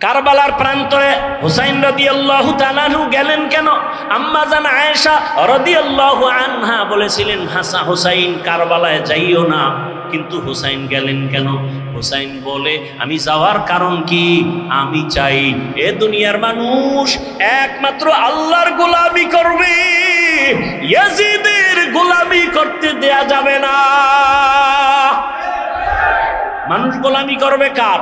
কারবালার প্রান্তরে হুসাইন রাদিয়াল্লাহু তাআলা আনহু গেলেন কেন? আম্মা জান আয়েশা রাদিয়াল্লাহু আনহা বলেছিলেন, হুসাইন কারবালায় যাইও না, কিন্তু হুসাইন গেলেন কেন? হুসাইন বলে, আমি যাওয়ার কারণ কি? আমি চাই এ দুনিয়ার মানুষ একমাত্র আল্লাহর গোলামি করবে, ইয়াজিদের গোলামি করতে দেয়া যাবে না। মানুষ গোলামি করবে কার?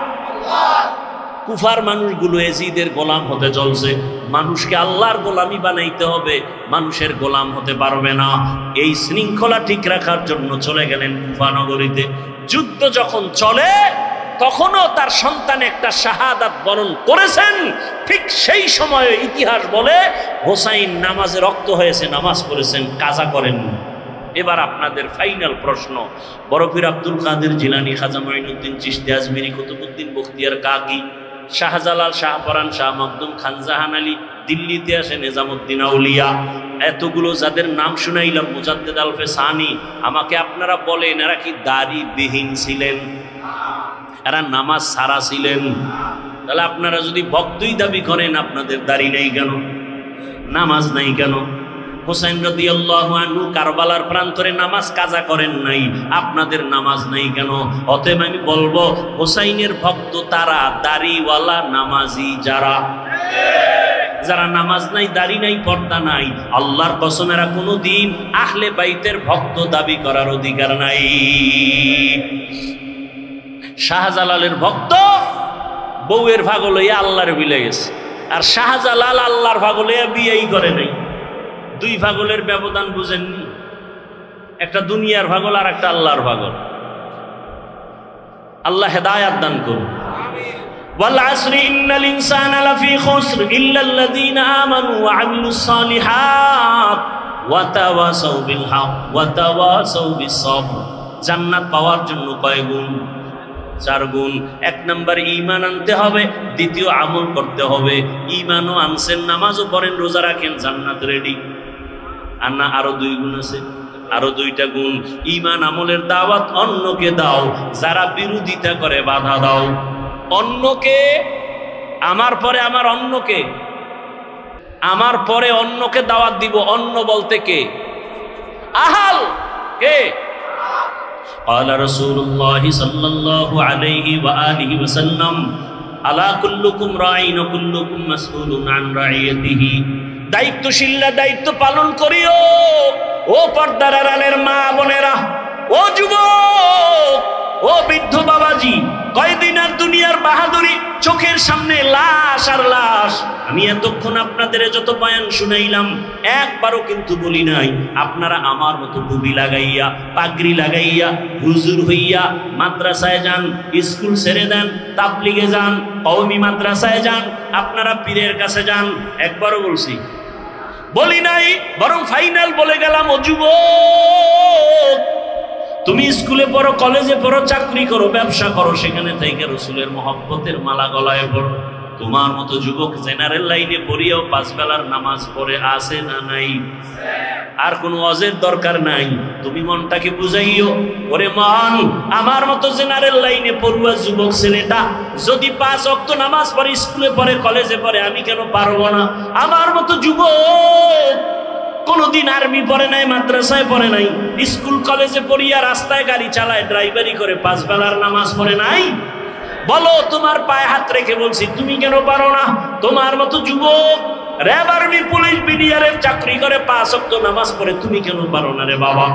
কুফার মানুষগুলো ইয়াজিদের গোলাম হতে চলছে, মানুষকে আল্লাহর গোলামি বানাইতে হবে, মানুষের গোলাম হতে পারবে না। এই শৃঙ্খলা ঠিক রাখার জন্য চলে গেলেন কুফা নগরীতে। যুদ্ধ যখন চলে তখনও তার সন্তান একটা শাহাদাত বরণ করেছেন। ঠিক সেই সময়ে ইতিহাস বলে হোসাইন নামাজে রক্ত হয়েছে, নামাজ পড়েছেন, কাজা করেন। এবার আপনাদের ফাইনাল প্রশ্ন, বরফির আব্দুল কাদের জিলানী, খাজা মঈনুদ্দিন চিশতি আজমিরি, কুতুবউদ্দিন বখতিয়ার কাকি, শাহজালাল, শাহপরান, শাহ মখদুম, খান জাহান আলী, দিল্লিতে আসে নিজামুদ্দিন আউলিয়া, এতগুলো যাদের নাম শুনাইলাম, মুজাদ্দেদ আলফে সানি, আমাকে আপনারা বলেন এরা কি দাড়ি বিহীন ছিলেন? এরা নামাজ সারা ছিলেন? তাহলে আপনারা যদি ভক্তই দাবি করেন, আপনাদের দাড়ি নেই কেন? নামাজ নাই কেন? হুসাইন রাদিয়াল্লাহু আনহু কারবালার প্রান্তরে নামাজ কাজা করেন নাই, আপনাদের নামাজ নাই কেন? অতএব আমি বলবো হুসাইনের ভক্ত তারা, দাড়িওয়ালা নামাজি যারা, যারা নামাজ নাই, দাড়ি নাই, পর্দা নাই, আল্লাহর কসম এরা কোনোদিন আহলে বাইতের ভক্ত দাবি করার অধিকার নাই। শাহজালালের ভক্ত বউয়ের ভাগ লইয়া আল্লাহর বিলে গেছে, আর শাহজালাল আল্লাহর ভাগ লইয়া বিয়েই করে নাই। দুই ভাগলের ব্যবধান বুঝেননি? একটা দুনিয়ার ভাগল আর একটা আল্লাহর ভাগল। আল্লাহ হেদায়াত দান করুন। ওয়াল আসরি ইন্নাল ইনসানা লাফি খুসর ইল্লাল্লাযীনা আমানু ওয়া আমিলুস সালিহাত ওয়া তাওয়াসাউ বিল হক ওয়া তাওয়াসাউ বিস সবর। জান্নাত পাওয়ার জন্য কয় গুণ? 4 গুণ। 1 নম্বর ঈমান আনতে হবে, দ্বিতীয় আমল করতে হবে। ঈমানও আনছেন, নামাজও পড়েন, রোজা রাখেন, জান্নাত রেডি। আর না আরো 2 গুণ আছে, আরো 2টা গুণ। ঈমান আমলের দাওয়াত অন্যকে দাও, যারা বিরোধিতা করে বাধা দাও। অন্যকে, আমার পরে আমার অন্যকে, আমার পরে অন্যকে দাওয়াত দিব। অন্য বলতে কে? আহাল কে? قال رسول الله صلى الله عليه وآله وسلم ألا كلكم راع وكلكم مسؤول عن رعيته। দায়িত্বশীলরা দায়িত্ব পালন করিও। ও পর্দার আড়ালের মা বোনেরা, ও যুবক, ও বৃদ্ধ বাবাজি, কয়দিন আর দুনিয়ার বাহাদুরি? চোখের সামনে লাশ আর লাশ। আমি এতক্ষণ আপনাদের যত বয়ান শুনাইলাম, একবারও কিন্তু বলি নাই আপনারা আমার মতো টুপি লাগাইয়া, পাগড়ি লাগাইয়া, হুজুর হইয়া মাদ্রাসায় যান, স্কুল ছেড়ে দেন, তাবলিগে যান, কওমি মাদ্রাসায় যান, আপনারা পীরের কাছে যান। একবারও বলছি? বলি নাই। বরং ফাইনাল বলে গেলাম, ও যুবক, তুমি স্কুলে পড়ো, কলেজে পড়ো, চাকরি করো, ব্যবসা করো, সেখানে থেকে রসুলের মহব্বতের মালা গলায় পড়ো। তোমার মতো যুবক জেনারেল লাইনে পড়িয়াও 5 বেলার নামাজ পড়ে আছে না নাই? আর কোনো অজের দরকার নাই। তুমি মনটাকে বুঝাইও, ওরে মন, আমার মতো জেনারেল লাইনে পড়ুয়া যুবক ছেলেটা যদি 5 ওয়াক্ত নামাজ পড়ে, স্কুলে পড়ে, কলেজে পড়ে, আমি কেন পারবো না? আমার মতো যুবক কোনদিন আর্মি পড়ে নাই, মাদ্রাসায় পড়ে নাই, স্কুল কলেজে পড়িয়া রাস্তায় গাড়ি চালায়, ড্রাইভারি করে, 5 বেলার নামাজ পড়ে নাই? বলো, তোমার পায়ে হাত রেখে বলছি, তুমি কেন পারো না? তোমার মতো যুবক র্যাব, আর্মি, পুলিশ, বিডিআরের চাকরি করে, 5 ওয়াক্ত নামাজ পড়ে, তুমি কেন পারো না রে বাবা?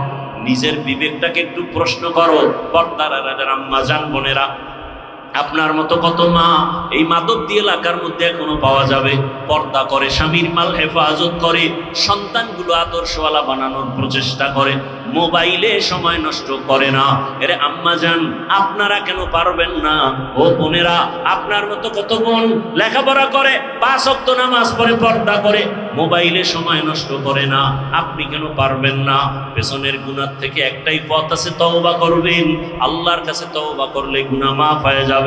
নিজের বিবেকটাকে একটু প্রশ্ন করো। পর্দার আড়ালের আম্মা জান বোনেরা, আপনার মতো কত মা এই মাদকদি এলাকার মধ্যে এখনো পাওয়া যাবে, পর্দা করে, স্বামীর মাল হেফাজত করে, সন্তানগুলো আদর্শওয়ালা বানানোর প্রচেষ্টা করে, মোবাইলে সময় নষ্ট করে না। এরে আম্মা জান, আপনারা কেন পারবেন না? ও বোনেরা, আপনার মতো কত বোন লেখাপড়া করে, 5 ওয়াক্ত নামাজ পড়ে, পর্দা করে, মোবাইলে সময় নষ্ট করে না, আপনি কেন পারবেন না? পেছনের গুনাহ থেকে একটাই পথ আছে, তওবা করবেন। আল্লাহর কাছে তওবা করলে গুনাহ মাফ হয়ে যাবে।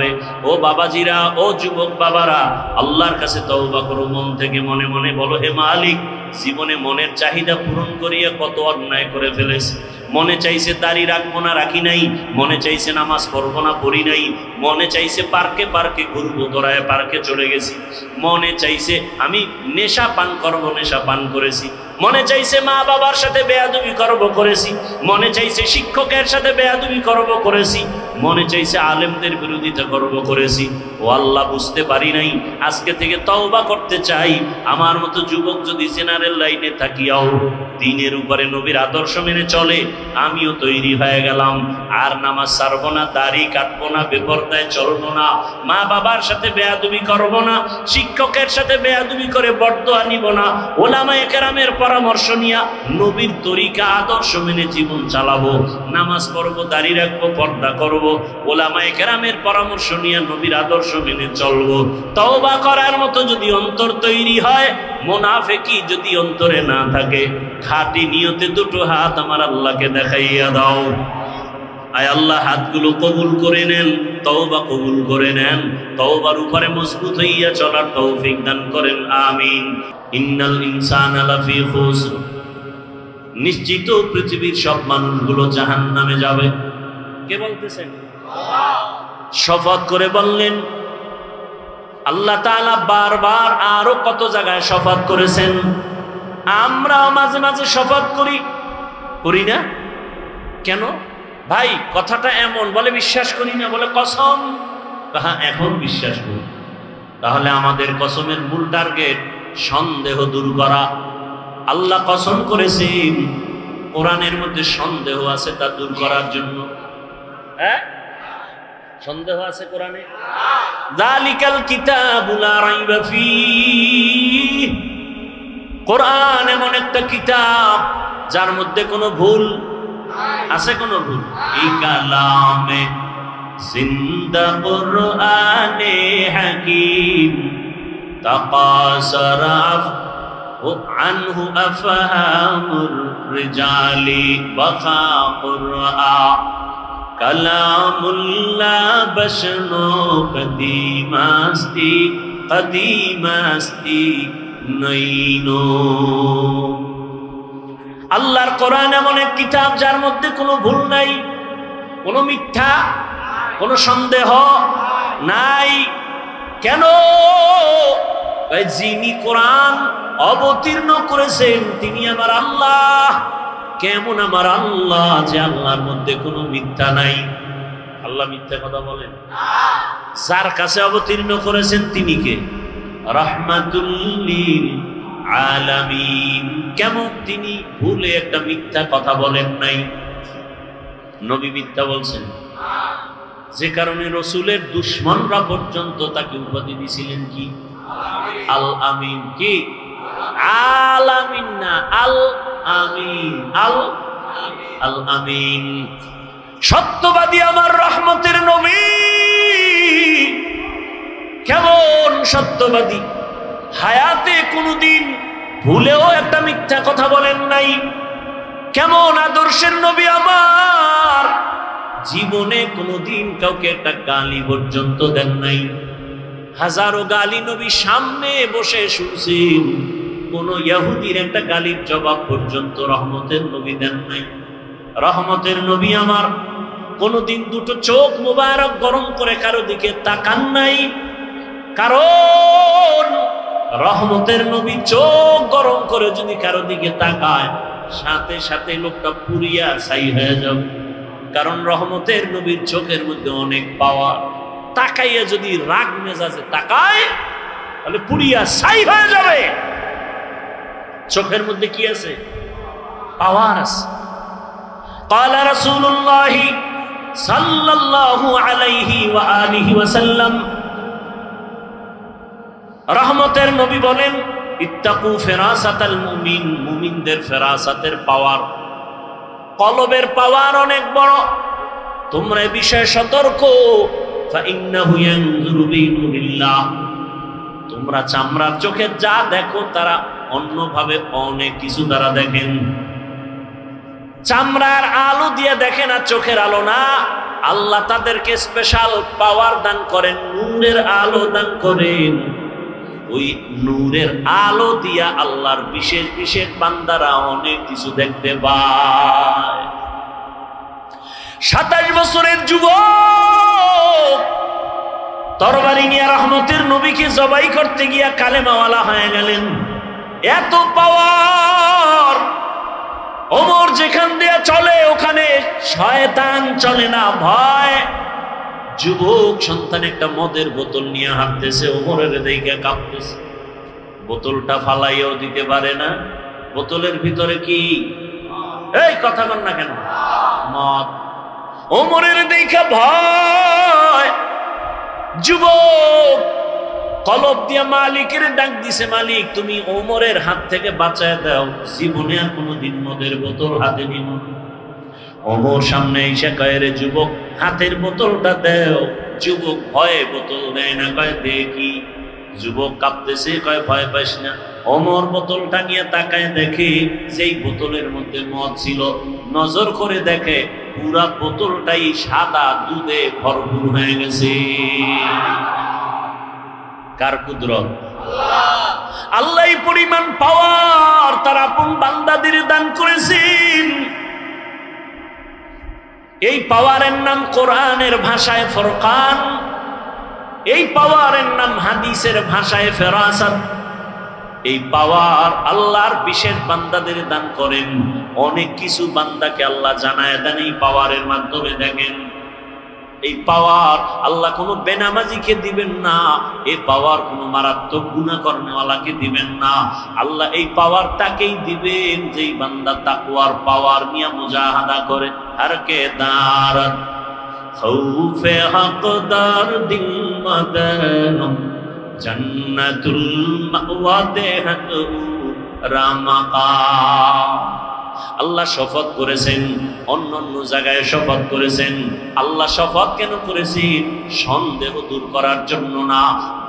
ও বাবাজিরা, ও যুবক বাবারা, আল্লাহর কাছে তওবা করো মন থেকে, মনে মনে বলো, হে মালিক, জীবনে মনের চাহিদা পূরণ করিয়া কত অন্যায় করে ফেলেছি, মনে চাইছে দাড়ি রাখবো না, রাখি নাই। মনে চাইছে নামাজ পড়বো না, পড়ি নাই। মনে চাইছে পার্কে পার্কে ঘুরবো, দৌড়ায় পার্কে চলে গেছি। মনে চাইছে আমি নেশা পান করবো, নেশা পান করেছি। মনে চাইছে মা বাবার সাথে বেয়াদবি করব, করেছি। মনে চাইছে শিক্ষকের সাথে বেয়াদবি করব, করেছি। মনে চাইছে আলেমদের বিরোধিতা করব, করেছি। ও আল্লাহ, বুঝতে পারি নাই। আজকে থেকে তওবা করতে চাই। আমার মতো যুবক যদি জেনারেল লাইনে থাকিয়াও দিনের উপরে নবীর আদর্শ মেনে চলে, আমিও তৈরি হয়ে গেলাম। আর নামাজ ছাড়বো না, দাড়ি কাটবো না, বেপরদায় চলবো না, মা বাবার সাথে বেয়াদবি করব না, শিক্ষকের সাথে বেয়াদবি করে বরদোয়া নিব না, ওলামায়ে কেরামের পরামর্শ নিয়া নবীর তরিকা আদর্শ মেনে জীবন চালাবো। নামাজ পড়বো, দাড়ি রাখবো, পর্দা করব, ওলামায়ে কেরামের পরামর্শ নিয়ে নবীর আদর্শ মেনে চলবো। তওবা করার মতো যদি অন্তর তৈরি হয়, মুনাফিকি যদি অন্তরে না থাকে, খাঁটি নিয়তে দুটো হাত আমার আল্লাহকে দেখাইয়া দাও। আয় আল্লাহ, হাতগুলো কবুল করে নেন, তওবা কবুল করে নেন, তওবার উপরে মজবুত হইয়া চলার তৌফিক দান করেন, আমিন। ইন্নাল ইনসানা লাফি খুসর, নিশ্চিত পৃথিবীর সব মানুষগুলো জাহান্নামে যাবে। কে বলতেছেন? শপথ করে বললেন। আল্লাহ তাআলা বারবার আরো কত জায়গায় শপথ করেছেন। আমরাও মাঝে মাঝে শপথ করি না কেন ভাই? কথাটা এমন, বলে বিশ্বাস করি না, বলে কসম। হ্যাঁ, এখন বিশ্বাস করি। তাহলে আমাদের কসমের মূল টার্গেট সন্দেহ দূর করা। আল্লাহ কসম করেছেন, কোরআনের মধ্যে সন্দেহ আছে, তা দূর করার জন্য। হ্যাঁ, সন্দেহ আছে কোরআনে। যালিকাল কিতাবু লা রাইবা ফীহ, কোরআন এমন একটা কিতাব যার মধ্যে কোনো ভুল আছে, কোনো ভুল। এই কালামে জিন্দা কুরআনে হাকীম তাকাসারা আনহু আফহামুর রিজালি ওয়া কুরআ কালামুল্লাহ বশনো কদিমাস্তি নইনো। আল্লাহর কোরআন এমন এক কিতাব যার মধ্যে কোনো ভুল নাই, কোনো মিথ্যা, কোনো সন্দেহ নাই। কেন? যিনি কোরআন অবতীর্ণ করেছেন তিনি আমার আল্লাহ। কেমন আমার আল্লাহ? যে আল্লাহর মধ্যে কোনো মিথ্যা নাই। আল্লাহ মিথ্যা কথা বলেন? যার কাছে অবতীর্ণ করেছেন তিনি কে? রাহমাতুল লিল আলামিন। কেমন তিনি ভুলে একটা মিথ্যা কথা বলেন নাই? নবী মিথ্যা বলছেন, যে কারণে রসুলের দুশমনরা পর্যন্ত তাকে উপাধি দিয়েছিলেন কি? আল আমিন। কি? আল আমিন না, আল আমিন। আল আমিন। সত্যবাদী আমার রহমতের নবী। কেমন সত্যবাদী! হায়াতে কোনদিন ভুলেও একটা মিথ্যা কথা বলেন নাই। কেমন আদর্শের নবী আমার! জীবনে কোনদিন কাউকে একটা গালি পর্যন্ত দেন নাই। হাজারো গালি নবী সামনে বসে শুনছেন, কোন ইহুদির একটা গালির জবাব পর্যন্ত রহমতের নবী দেন নাই। রহমতের নবী আমার কোনদিন দুটো চোখ মুবারক গরম করে কারো দিকে তাকান নাই। কারণ রহমতের নবী চোখ গরম করে যদি কারো দিকে তাকায়, সাথে সাথে লোকটা পুরিয়া ছাই হয়ে যাবে। কারণ রহমতের নবীর চোখের মধ্যে অনেক পাওয়ার। তাকাইয়া যদি রাগ মেজাজে তাকায়, তাহলে পুরিয়া ছাই হয়ে যাবে। চোখের মধ্যে কি আছে? পাওয়ার আছে। ক্বালা রাসূলুল্লাহ সাল্লাল্লাহু আলাইহি ওয়া আলিহি ওয়াসাল্লাম, রহমতের নবী বলেন, ইত্তাকু ফিরাসাতাল মুমিন। মুমিনদের ফেরাসাতের পাওয়ার, কলবের পাওয়ার অনেক বড়। তোমরা এই বিষয়ে সতর্ক। ফাইন্নাহু ইয়ানজুরু বিনুরিল্লাহ। তোমরা চামড়ার চোখে যা দেখো, তারা অন্যভাবে অনেক কিছু তারা দেখেন। চামড়ার আলো দিয়ে দেখেন, আর চোখের আলো না। আল্লাহ তাদেরকে স্পেশাল পাওয়ার দান করেন, নূরের আলো দান করেন। ওই নূরের আলো দিয়া আল্লাহর বিশেষ বিশেষ বান্দারা অনেক কিছু দেখতে পায়। 27 বছরের যুবক তরবারি নিয়ে রহমতের নবীকে জবাই করতে গিয়া কালেমাওয়ালা হয়ে গেলেন। এত পাওয়ার, ওমর যেখান দিয়ে চলে ওখানে শয়তান চলে না, ভয়। যুবক সন্তান একটা মদের বোতল নিয়ে হাঁটতেছে, ওমরের দিকে কাঁপতেছে, বোতলটা ফালাইয়াও দিতে পারে না। বোতলের ভিতরে কি? এই কথা বল না কেন? মদ। ওমরের দিকে ভয়। যুবক কলব দিয়া মালিকের ডাক দিছে, মালিক তুমি ওমরের হাত থেকে বাঁচায় দাও, জীবনে আর কোনোদিন মদের বোতল হাতে নিব। ওমর সামনে এসে কয়, রে যুবক হাতের বোতলটা দেও। যুবক ভয়ে বোতল দেয় না, কয় দেখি। যুবক কাঁপতেছে, কয় ভয় পাইস না। ওমর বোতলটা নিয়ে তাকায়, দেখে যেই বোতলের মধ্যে মদ ছিল, নজর করে দেখে পুরা বোতলটাই সাদা দুধে ভরপুর হয়ে গেছে। কার কুদরত? আল্লাহ এই পরিমাণ পাওয়ার তার আপন বান্দাদের দান করেছেন। এই পাওয়ারের নাম কোরআনের ভাষায় ফুরকান, এই পাওয়ারের নাম হাদিসের ভাষায় ফেরাসাত। এই পাওয়ার আল্লাহর বিশেষ বান্দাদের দান করেন। অনেক কিছু বান্দাকে আল্লাহ জানায় দেন এই পাওয়ারের মাধ্যমে। দেখেন এই পাওয়ার আল্লাহ কোনো বেনামাজিকে দিবেন না, এই পাওয়ার কোনো মারাত্মক গুনাহ করনেওয়ালাকে দিবেন না। আল্লাহ এই পাওয়ার তাকেই দিবেন যেই বান্দা তাকওয়ার পাওয়ার নিয়ে মুজাহাদা করে। আর কে দারাত খৌফে হকদার দিল মদন জান্নাতুল মাওয়া দেহত রামাকা। আল্লাহ শপথ করেছেন, অন্য অন্য জায়গায় শপথ করেছেন। আল্লাহ শপথ কেন করেছেন? সন্দেহ দূর করার জন্য না,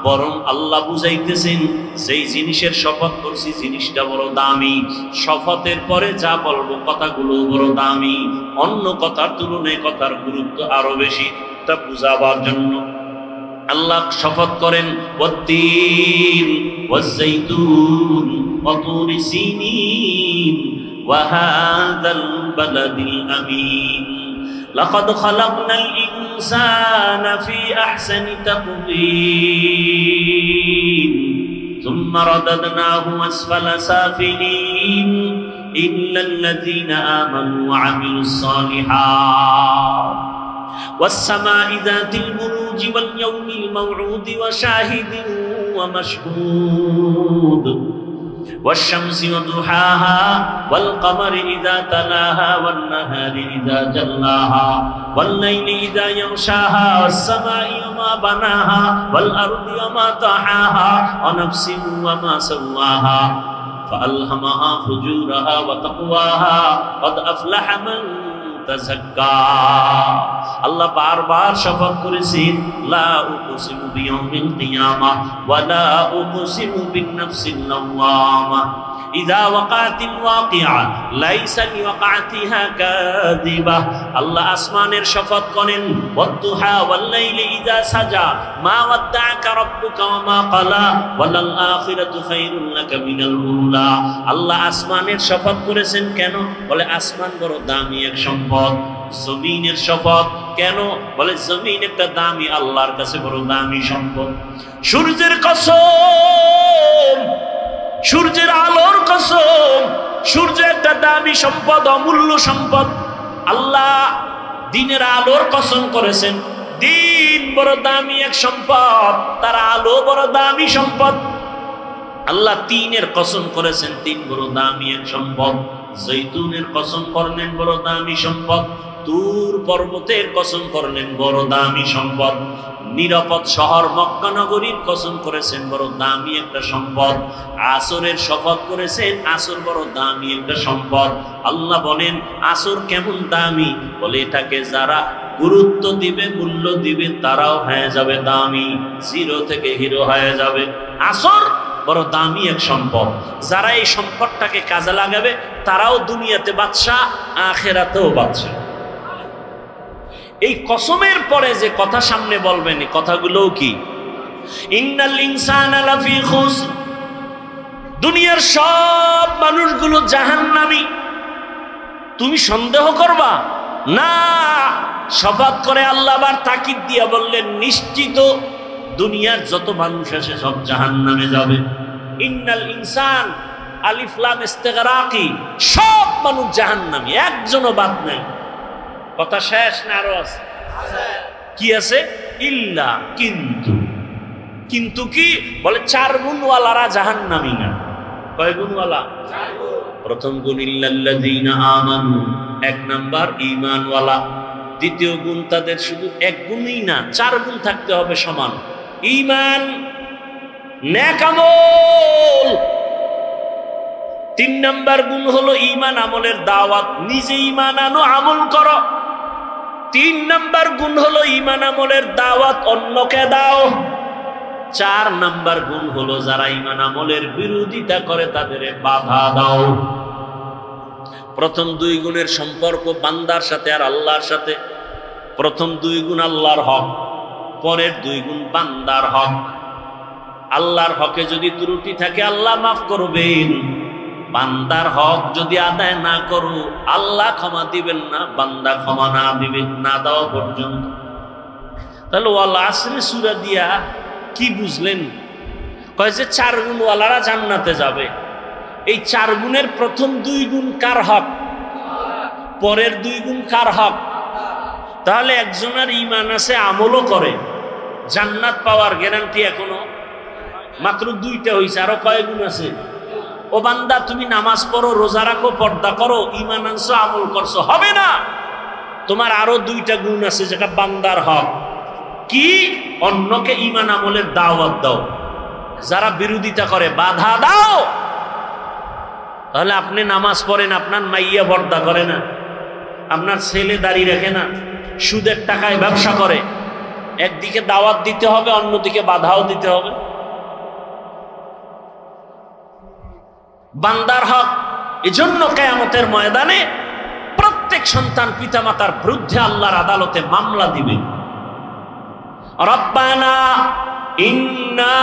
বরং আল্লাহ বুঝাইতেছেন সেই জিনিসের শপথ করছি জিনিসটা বড় দামি। শপথের পরে যা বলবো কথাগুলো বড় দামি, অন্য কথার তুলনায় কথার গুরুত্ব আরো বেশি, তা বুঝাবার জন্য আল্লাহ শপথ করেন, ওয়াত্তিন ওয়াজ্জাইতুন ওয়া তুরি সিনিন وهذا البلد الأمين لقد خلقنا الإنسان في أحسن تقويم ثم رددناه أسفل سافلين إلا الذين آمنوا وعملوا الصالحات والسماء ذات البروج واليوم الموعود وشاهد ومشهود والشمس وضحاها والقمر إذا تلاها والنهار إذا جلاها والليل إذا يغشاها والسماء وما بناها والأرض وما طحاها ونفس وما سواها فألهمها فجورها وتقواها قد أفلح من تزكى। আল্লাহ বারবার শপথ করেছেন, লা উকসিমু বিয়াউমিল কিয়ামা ওয়া লা উকসিমু বিন-নাফসিল লাওয়ামা ইযা ওয়াকাতিল ওয়াকিআ লাইসা লিওয়াকাতিহা কাযিবা। আল্লাহ আসমানের শপথ করেন, ওয়াদ-দুহা ওয়াল-লাইলি ইযা সাজা মা ওয়াদ্দাআকা রাব্বুকা ওয়া মা ক্বালা ওয়ালাল আখিরাতু খায়রুল লাকা মিনাল উলা। আল্লাহ আসমানের শপথ করেছেন কেন? বলে আসমান বড় দামি এক সম্পদ। জমিনের শপথ কেন? বলে জমিন একটা দামি, আল্লাহর কাছে বড় দামি সম্পদ। সূর্যের কসম, সূর্যের আলোর কসম, সূর্য একটা দামি সম্পদ, অমূল্য সম্পদ। আল্লাহ দিনের আলোর কসম করেছেন, দিন বড় দামি এক সম্পদ, তার আলো বড় দামি সম্পদ। আল্লাহ তিনের কসম করেছেন, তিন বড় দামি এক সম্পদ। জৈতুনের কসম করলেন, বড় দামি সম্পদ। তুর পর্বতের কসম করলেন, বড় দামি সম্পদ। নিরাপদ শহর মক্কা নগরীর কসম করেছেন, বড় দামি একটা সম্পদ। আসরের শপথ করেছেন, আসর বড় দামি একটা সম্পদ। আল্লাহ বলেন আসর কেমন দামি? বলে এটাকে যারা গুরুত্ব দিবে, মূল্য দিবে, তারাও হয়ে যাবে দামি, জিরো থেকে হিরো হয়ে যাবে। আসর বড় দামি এক সম্পদ। যারা এই সম্পদটাকে কাজে লাগাবে তারাও দুনিয়াতে বাদশা, আখিরাতেও বাদশা। এই কসমের পরে যে কথা সামনে বলবেন, এই কথাগুলো কি? ইন্নাল ইনসানা লাফি খুসর, দুনিয়ার সব মানুষগুলো জাহান্নামী। তুমি সন্দেহ করবা? না, শপথ করে আল্লাহ আবার তাকিদ দিয়া বললেন, নিশ্চিত দুনিয়ার যত মানুষ আছে সব জাহান্নামে যাবে। ইন্নাল ইনসান আলিফ লাম ইস্তিগরাকি, সব মানুষ জাহান্নামী, একজনও বাদ নাই। কথা শেষ না আরো আছে? কি আছে? ইল্লা, কিন্তু। কিন্তু কি বলে? 4 গুণওয়ালারা জাহান্নামী না। কয় গুণওয়ালা? 4 গুণ। প্রথম গুণ ইল্লাল্লাযীনা আমানু, 1 নাম্বার ঈমানওয়ালা। দ্বিতীয় গুণ তাদের শুধু 1 গুণই না, 4 গুণ থাকতে হবে সমান। ঈমান, নেক আমল। 3 নাম্বার গুণ হলো ঈমান আমলের দাওয়াত, নিজে ঈমান আনো, আমল করো। 3 নাম্বার গুণ হলো ঈমান আমলের দাওয়াত, অন্যকে দাও। 4 নাম্বার গুণ হলো যারা ঈমান আমলের বিরোধিতা করে তাদের বাধা দাও। প্রথম 2 গুণের সম্পর্ক বান্দার সাথে আর আল্লাহর সাথে। প্রথম 2 গুণ আল্লাহর হক, পরের 2 গুণ বান্দার হক। আল্লাহর হকে যদি ত্রুটি থাকে আল্লাহ মাফ করবেন, বান্দার হক যদি আদায় না করো আল্লাহ ক্ষমা দিবেন না, বান্দা ক্ষমা না দিবেন না দেওয়া পর্যন্ত। তাহলে ওয়াল আসরে সূরা দিয়া কি বুঝলেন? কয় যে 4 গুণওয়ালারা জান্নাতে যাবে। এই 4 গুণের প্রথম 2 গুণ কার হক? পরের 2 গুণ কার হক? তাহলে একজনের ঈমান আছে, আমলও করে, জান্নাত পাওয়ার গ্যারান্টি এখনো মাত্র 2টা হইছে। আরো কয় গুণ আছে? ও বান্দা, তুমি নামাজ পড়ো, রোজা রাখো, পর্দা করো, ঈমান আনছো, আমল করছো, হবে না। তোমার আরো 2টা গুণ আছে যেটা বান্দার হক। কি? অন্যকে ঈমান আমলের দাওয়াত দাও, যারা বিরোধিতা করে বাধা দাও। তাহলে আপনি নামাজ পড়েন, আপনার মাইয়া পর্দা করে না, আপনার ছেলে দাড়ি রাখে না, সুদের টাকায় ব্যবসা করে, একদিকে দাওয়াত দিতে হবে, অন্যদিকে বাধাও দিতে হবে। বান্দার হক। এজন্য কিয়ামতের ময়দানে প্রত্যেক সন্তান পিতামাতার বিরুদ্ধে আল্লাহর আদালতে মামলা দিবে। রব্বানা ইন্না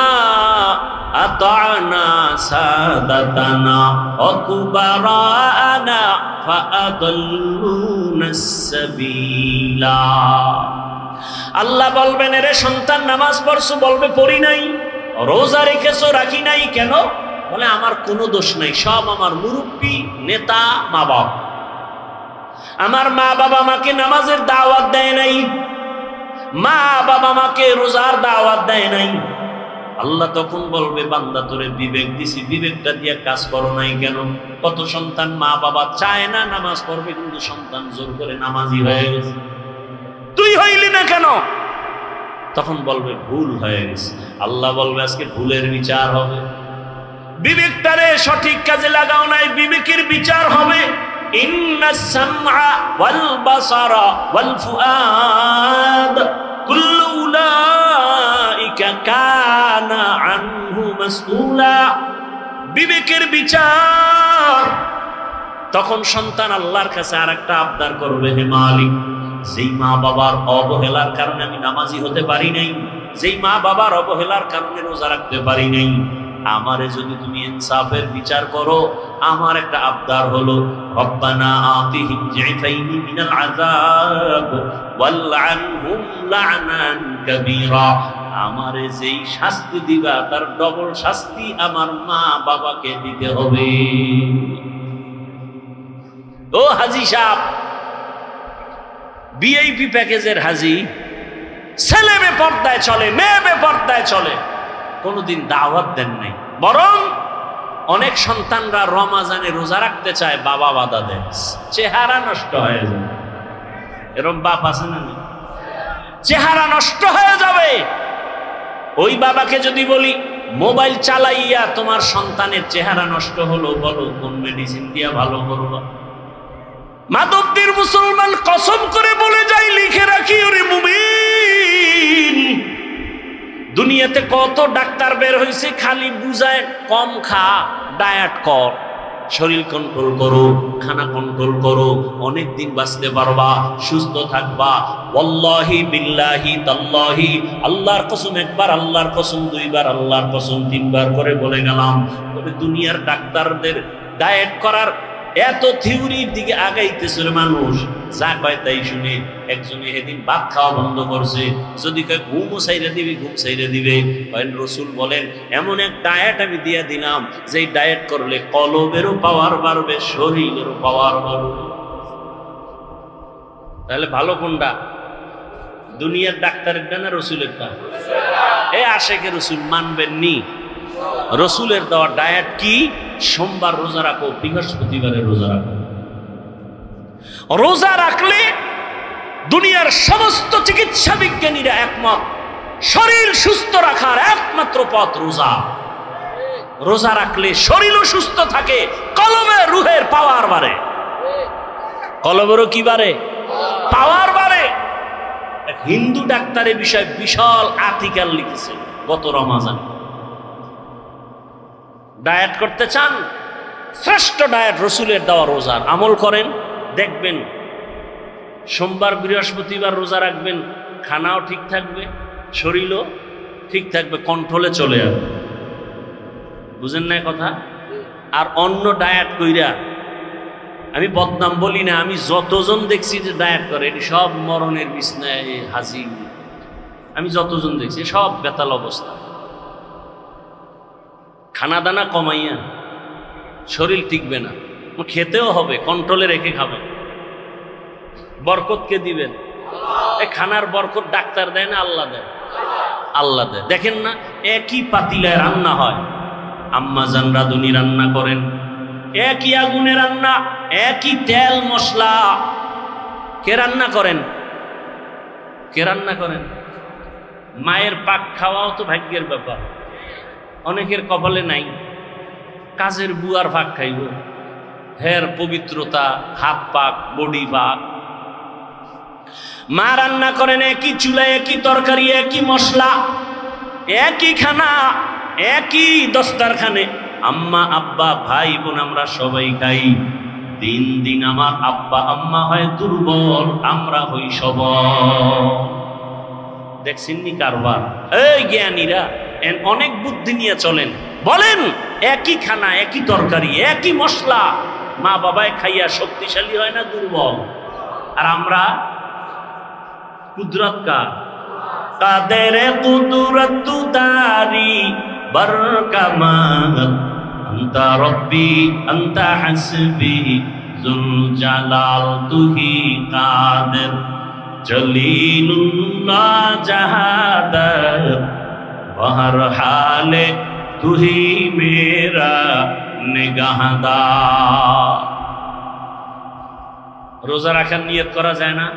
আতা'না সাদাতানা ওয়া কুবারানা ফাআদাল্লুনাস সাবিলা। আল্লাহ বলবেন, এরে সন্তান নামাজ পড়ছো, বলবে পড়ি নাই। রোজা রেখেছো, রাখি নাই। কেন? বলে আমার কোনো দোষ নাই, সব আমার মুরব্বী, নেতা, মা বাবা। আমার মা বাবা আমাকে নামাজের দাওয়াত দেয় নাই, মা বাবা আমাকে রোজার দাওয়াত দেয় নাই। আল্লাহ তখন বলবে, বান্দা তোরে বিবেক দিছি, বিবেকটা দিয়ে কাজ করো নাই কেন? কত সন্তান মা বাবা চায় না নামাজ পড়বে, কিন্তু সন্তান জোর করে নামাজি হয়ে গেছে, তুই হইলি না কেন? তখন বলবে ভুল হয়ে গেছে। আল্লাহ বলবে আজকে ভুলের বিচার হবে। বিবেকটারে সঠিক কাজে লাগাও নাই, বিবেকের বিচার হবে। ইন্নাস সামআ ওয়াল বাসারা ওয়াল ফুআদ কুল্লু উলাইকা কানা আনহু মাসউলা। বিবেকের বিচার। তখন সন্তান আল্লাহর কাছে আরেকটা আবদার করবে, হে মালিক, যেই মা বাবার অবহেলার কারণে আমি নামাজি হতে পারি নাই, যেই মা বাবার অবহেলার কারণে রোজা রাখতে পারি নাই, আমারে যদি তুমি ইনসাফের বিচার করো, আমার একটা আবদার হলো, রব্বানা আতিহিম জিফাইনি মিনাল আযাব ওয়ালআনহুম লা'নান কাবীরা। আমারে যেই শাস্তি দিবা তার ডবল শাস্তি আমার মা বাবাকে দিতে হবে। ও হাজী সাহেব, ভিআইপি প্যাকেজের হাজী, ছেলে বেপর্দায় চলে, মেয়ে বেপর্দায় চলে, কোনদিন দাওয়াত দেন নাই। বরং অনেক সন্তানরা রমাজানে রোজা রাখতে চায়, বাবা বাধা দেয়, চেহারা নষ্ট হয়ে যাবে। এরকম বাপ আছে না? চেহারা নষ্ট হয়ে যাবে। ওই বাবাকে যদি বলি, মোবাইল চালাইয়া তোমার সন্তানের চেহারা নষ্ট হলো, বলো কোন মেডিসিন দিয়া ভালো করবা? মাদকদের মুসলমান কসম করে বলে যাই, লিখে রাখি, ওরে মুমিন, দুনিয়াতে কত ডাক্তার বের হয়েছে, খালি বুঝায় কম খা, ডায়েট কর, শরীর কন্ট্রোল করো, খানা কন্ট্রোল করো, অনেক দিন বাঁচতে পারবা, সুস্থ থাকবা। ওয়াল্লাহি বিল্লাহি তাল্লাহি, আল্লাহর কসম একবার, আল্লাহর কসম দুইবার, আল্লাহর কসম তিনবার করে বলে গেলাম। তবে দুনিয়ার ডাক্তারদের ডায়েট করার এত থিওরির দিকে আগাইতেছিল মানুষ, যা কয় তাই শুনে। একজনে সেদিন ভাত খাওয়া বন্ধ করছে, যদি কয় ঘুমও সাইরা দিবে, ঘুম সাইরা দিবে। রসুল বলেন এমন এক ডায়েট আমি দিয়ে দিলাম, যে ডায়েট করলে কলবেরও পাওয়ার বাড়বে, শরীরেরও পাওয়ার বাড়বে। তাহলে ভালো কোনটা? দুনিয়ার ডাক্তারেরটা না রসুলেরটা? এ আশেকে রসুল মানবেন নি? রসুলের দেওয়া ডায়েট কি? সোমবার রোজা রাখো, বৃহস্পতিবারে রোজা রাখো। রোজা রাখলে দুনিয়ার সমস্ত চিকিৎসা বিজ্ঞানীরা একমত, শরীর সুস্থ রাখার একমাত্র পথ রোজা। রোজা রাখলে শরীরও সুস্থ থাকে, কলবে রুহের পাওয়ার বাড়ে। কলবেরও কি বাড়ে? পাওয়ার বাড়ে। হিন্দু ডাক্তারের বিষয়ে বিশাল আর্টিকেল লিখেছে গত রমাজান। ডায়েট করতে চান? শ্রেষ্ঠ ডায়েট রসুলের দেওয়া রোজার আমল করেন, দেখবেন সোমবার বৃহস্পতিবার রোজা রাখবেন, খানাও ঠিক থাকবে, শরীরও ঠিক থাকবে, কন্ট্রোলে চলে যাবে। বুঝেন না কথা? আর অন্য ডায়েট কইরা, আমি বদনাম বলি না, আমি যতজন দেখছি যে ডায়েট করে, এটি সব মরণের বিছনায় হাজির। আমি যতজন দেখছি সব বেতাল অবস্থা। খানা দানা কমাইয়া শরীর টিকবে না, খেতেও হবে, কন্ট্রোলে রেখে খাবেন। বরকতকে দিবেন, এই খানার বরকত ডাক্তার দেয় না, আল্লাহ দেয়? আল্লাহ দেয়। দেখেন না, একই পাতিলায় রান্না হয়, আম্মা জান রাঁধুনি রান্না করেন, একই আগুনে রান্না, একই তেল মশলা। কে রান্না করেন? কে রান্না করেন? মায়ের পাক খাওয়াও তো ভাগ্যের ব্যাপার, অনেকের কপালে নাই। কাজের বুয়ার ভাগ খাইব, হের পবিত্রতা, হাত পাক, বডি পাক। মা রান্না করেন একই চুলায়, একই তরকারি, একই মশলা, একই খানা, একই দস্তারখানে। আম্মা আব্বা ভাই বোন আমরা সবাই খাই। দিন দিন আমার আব্বা আম্মা হয় দুর্বল, আমরা হই সবল। দেখছেননি কারবার? এই জ্ঞানীরা অনেক বুদ্ধি নিয়ে চলেন, বলেন একই খানা, একই তরকারি, একই মশলা, মা বাবায় খাইয়া শক্তিশালী হয় না দুর্বল? আর আমরা কুদরত কার? কাদের কুদরত দারি বরকামাত, আনতা রব্বি আনতা হাসবি যুল জালাল তুহি কাদের, জলিলুল্লাহ জাহাদাত বহর হালে তুহি মেরা নিগাহদার। রোজা রাখার নিয়ত করা যায় না?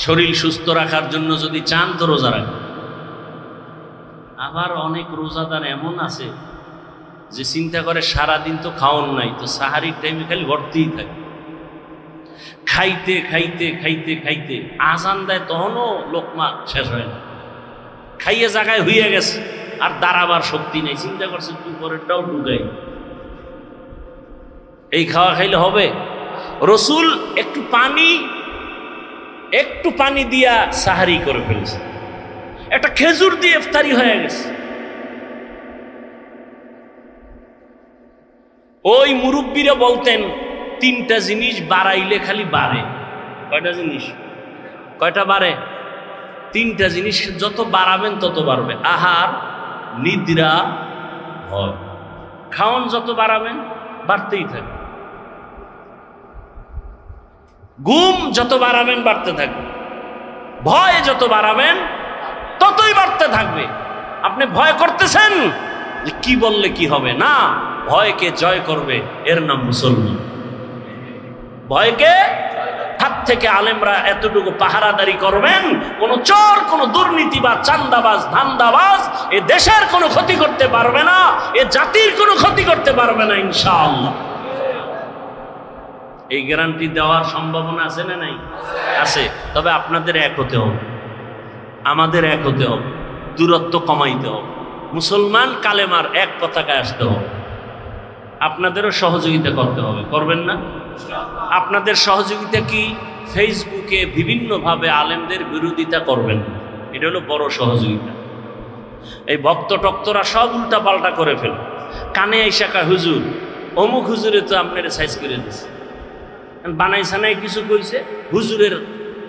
শরীর সুস্থ রাখার জন্য যদি চান তো রোজা রাখেন। আবার অনেক রোজাদার এমন আছে যে চিন্তা করে সারাদিন তো খাওয়ান নাই, তো সাহারির টাইমে খালি ভর্তিই থাকে, খাইতে খাইতে খাইতে খাইতে আজান দেয় তখনও লোকমা শেষ হয় না, খাইয়ে জায়গায় হইয়া গেছে, আর দাঁড়াবার শক্তি নেই। চিন্তা করছে তুই পরেরটাও ঢুকাই, এই খাওয়া খাইলে হবে? রসুল একটু পানি দিয়া সাহারি করে ফেলছে, একটা খেজুর দিয়ে ইফতারি হয়ে গেছে। ওই মুরব্বীরা বলতেন তিনটা জিনিস বাড়াইলে খালি বাড়ে। কয়টা জিনিস? কয়টা বাড়ে? তিনটা জিনিস যত বাড়াবেন তত বাড়বে। আহার, নিদ্রা, ভয়। খাওয়ান যত বাড়াবেন বাড়তেই থাকবে, ঘুম যত বাড়াবেন বাড়তে থাকবে, ভয় যত বাড়াবেন ততই বাড়তে থাকবে। আপনি ভয় করতেছেন যে কি বললে কি হবে, না, ভয়কে জয় করবে, এর নাম মুসলমান। ভয়কে হাত থেকে আলেমরা এতটুকু পাহারাদারি করবেন, কোন চোর, কোন দুর্নীতিবাজ, চান্দাবাজ, ধান্দাবাজ এ দেশের কোনো ক্ষতি করতে পারবে না, এ জাতির কোনো ক্ষতি করতে পারবে না ইনশাআল্লাহ। এই গ্যারান্টি দেওয়ার সম্ভাবনা আছে না নাই? আছে। তবে আপনাদের এক হতে হবে, আমাদের এক হতে হবে, দূরত্ব কমাইতে হবে, মুসলমান কালেমার এক পতাকায় আসতে হবে। আপনাদেরও সহযোগিতা করতে হবে, করবেন না? আপনাদের সহযোগিতা কি? ফেসবুকে বিভিন্নভাবে আলেমদের বিরোধিতা করবেন, এটা হলো বড় সহযোগিতা। এই ভক্ত টক্তরা সব উল্টা পাল্টা করে ফেল, কানে আইসা কা হুজুর অমুক হুজুরে তো আপনার সাইজ করে দিচ্ছে, বানাই সানাই কিছু কইছে, হুজুরের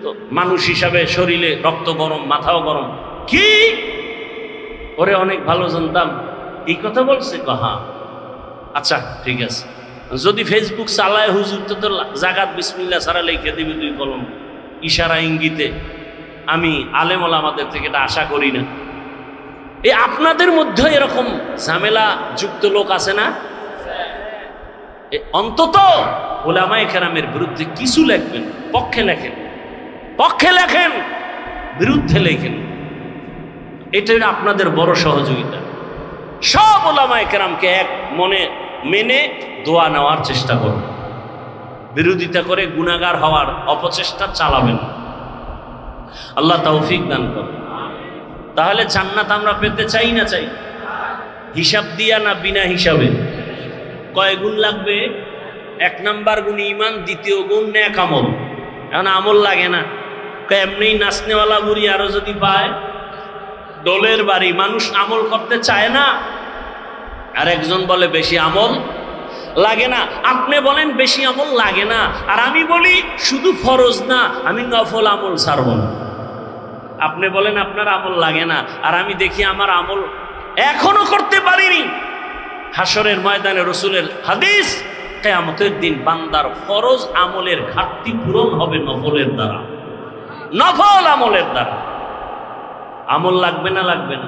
তো মানুষ হিসাবে শরীরে রক্ত গরম, মাথাও গরম। কি ওরে অনেক ভালো জানতাম, এই কথা বলছে? হ্যাঁ, আচ্ছা ঠিক আছে। যদি ফেসবুক চালায় হুজুর তো তোর জাগাত বিসমিল্লাহ সারা লিখে দিবি 2 কলম, ইশারা ইঙ্গিতে। আমি আলেম ওলামাদের থেকে এটা আশা করি না। এই আপনাদের মধ্যে এরকম ঝামেলা যুক্ত লোক আছে না? অন্তত ওলামায়ে কেরামের বিরুদ্ধে কিছু লেখবেন, পক্ষে লেখেন, পক্ষে লেখেন, বিরুদ্ধে লেখেন। এটাই আপনাদের বড় সহযোগিতা। সব ওলামায়ে কেরামকে এক মনে মেনে দোয়া নেওয়ার চেষ্টা করুন, বিরোধিতা করে গুনাহগার হওয়ার অপচেষ্টা চালাবেন। আল্লাহ তৌফিক দান করুন। তাহলে জান্নাত আমরা পেতে চাই না চাই? হিসাব দিয়া না বিনা হিসাবে? কয় গুণ লাগবে? 1 নাম্বার গুণ ঈমান, 2য় গুণ নেক আমল। এখন আমল লাগে না, এমনি নাচনেওয়ালা বুড়ি আরো যদি পায় ডোলের বাড়ি, মানুষ আমল করতে চায় না। আর একজন বলে বেশি আমল লাগে না। আপনি বলেন বেশি আমল লাগে না, আর আমি বলি শুধু ফরজ না, আমি নফল আমল ছাড়ব না। আপনি বলেন আপনার আমল লাগে না, আর আমি দেখি আমার আমল এখনো করতে পারিনি। হাসরের ময়দানে রাসূলের হাদিস, কিয়ামতের দিন বান্দার ফরজ আমলের ঘাটতি পূরণ হবে নফলের দ্বারা, নফল আমলের দ্বারা। আমল লাগবে না? লাগবে না?